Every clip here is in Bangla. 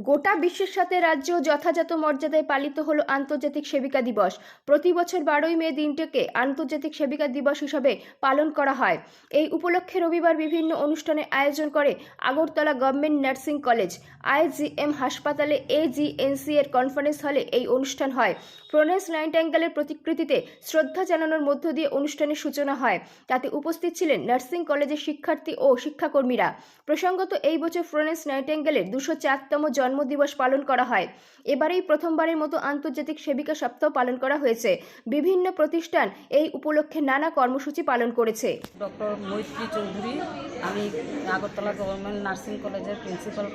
গোটা বিশ্বের সাথে রাজ্যেও যথাযথ মর্যাদায় পালিত হলো আন্তর্জাতিক সেবিকা দিবস। প্রতি বছর 12ই মে দিনটিকে আন্তর্জাতিক সেবিকা দিবস হিসাবে পালন করা হয়। এই উপলক্ষে রবিবার বিভিন্ন অনুষ্ঠানের আয়োজন করে Agartala government nursing college, IgM হাসপাতালে এজিএনসি এর কনফারেন্স হলে এই অনুষ্ঠান হয়। ফ্লোরেন্স নাইটিঙ্গেলের প্রতিকৃতিতে শ্রদ্ধা জানানোর মধ্য দিয়ে অনুষ্ঠানের সূচনা হয়। তাতে উপস্থিত ছিলেন নার্সিং কলেজের শিক্ষার্থী ও শিক্ষাকর্মীরা। প্রসঙ্গত, এই বছর ফ্লোরেন্স নাইটিঙ্গেলের 204তম জন্মদিবস পালন করা হয়। এবারেই প্রথমবারের মতো আন্তর্জাতিক সেবিকা সপ্তাহ পালন করা হয়েছে। বিভিন্ন প্রতিষ্ঠান এই উপলক্ষে নানা কর্মসূচি পালন করেছে। ডক্টর মৈত্রী চৌধুরী, আমি আগরতলা গভর্নমেন্ট নার্সিং কলেজের প্রিন্সিপাল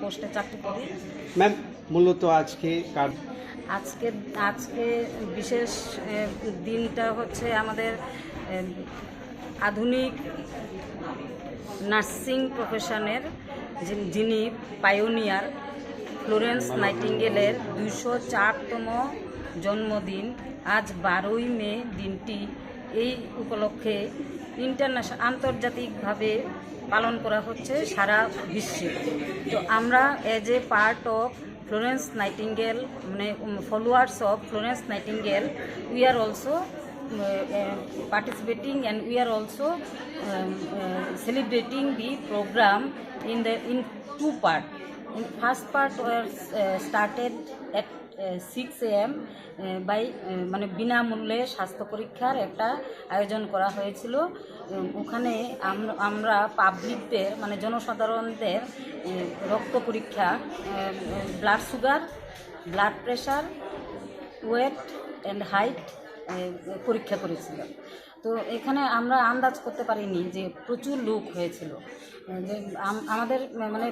পোস্টে চাকরি করি। ম্যাম, মূলত আজকে বিশেষ দিনটা হচ্ছে আমাদের আধুনিক নার্সিং প্রফেশনের যিনি পায়োনিয়ার ফ্লোরেন্স নাইটিঙ্গেলের 204তম জন্মদিন। আজ 12ই মে দিনটি এই উপলক্ষে আন্তর্জাতিকভাবে পালন করা হচ্ছে সারা বিশ্বে। তো আমরা as a part of Florence Nightingale, মানে followers of Florence Nightingale, we are also participating, and we are also celebrating the program in two parts. In first part was started at 6 AM by মানে বিনামূল্যে স্বাস্থ্য পরীক্ষার একটা আয়োজন করা হয়েছিল। ওখানে আমরা পাবলিকদের, মানে জনসাধারণদের রক্ত পরীক্ষা, blood sugar, blood pressure, weight and height পরীক্ষা করেছিল। তো এখানে আমরা আন্দাজ করতে পারিনি যে প্রচুর লোক হয়েছিল। যে আমাদের মানে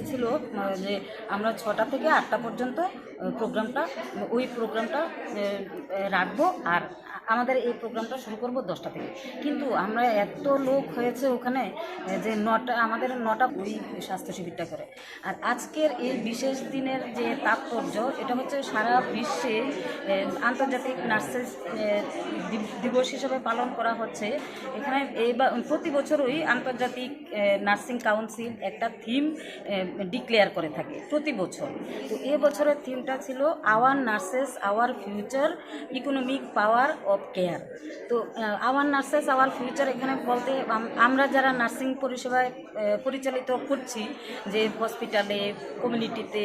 ছিল যে আমরা 6টা থেকে 8টা পর্যন্ত ওই প্রোগ্রামটা রাখবো, আর আমাদের এই প্রোগ্রামটা শুরু করব 10টা থেকে। কিন্তু আমরা এত লোক হয়েছে ওখানে যে আমাদের 9টা ওই স্বাস্থ্য শিবিরটা করে। আর আজকের এই বিশেষ দিনের যে তাৎপর্য, এটা হচ্ছে সারা বিশ্বে আন্তর্জাতিক নার্সেস দিবস হিসেবে পালন করা হচ্ছে। এখানে প্রতি বছরই আন্তর্জাতিক নার্সিং কাউন্সিল একটা থিম ডিক্লেয়ার করে থাকে প্রতি বছর। তো এবছরের থিমটা ছিল our nurses our future, economic power of care. তো আওয়ার নার্সেস আওয়ার ফিউচার এখানে বলতে আমরা যারা নার্সিং পরিষেবায় পরিচালিত করছি, যে হসপিটালে, কমিউনিটিতে,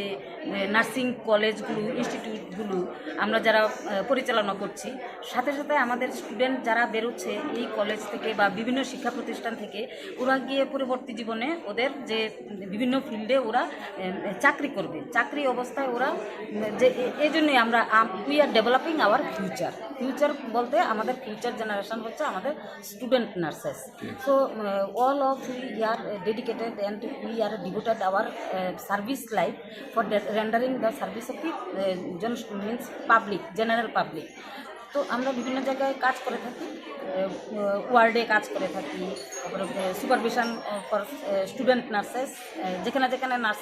নার্সিং কলেজগুলো, ইনস্টিটিউটগুলো আমরা যারা পরিচালনা করছি, সাথে সাথে আমাদের স্টুডেন্ট যারা বেরোচ্ছে এই কলেজ থেকে বা বিভিন্ন শিক্ষা প্রতিষ্ঠান থেকে, ওরা গিয়ে পরবর্তী জীবনে ওদের যে বিভিন্ন ফিল্ডে ওরা চাকরি করবে, চাকরি অবস্থায় ওরা যে এই জন্যই আমরা we are developing our future বলতে আমাদের ফিউচার জেনারেশন হচ্ছে আমাদের student nurses. So all of we are dedicated and we are devoted our service life for rendering the service of the means public, general public. তো আমরা বিভিন্ন জায়গায় কাজ করে থাকি, ওয়ার্ডে কাজ করে থাকি, তারপরে সুপারভিশন ফর স্টুডেন্ট নার্সেস, যেখানে যেখানে নার্স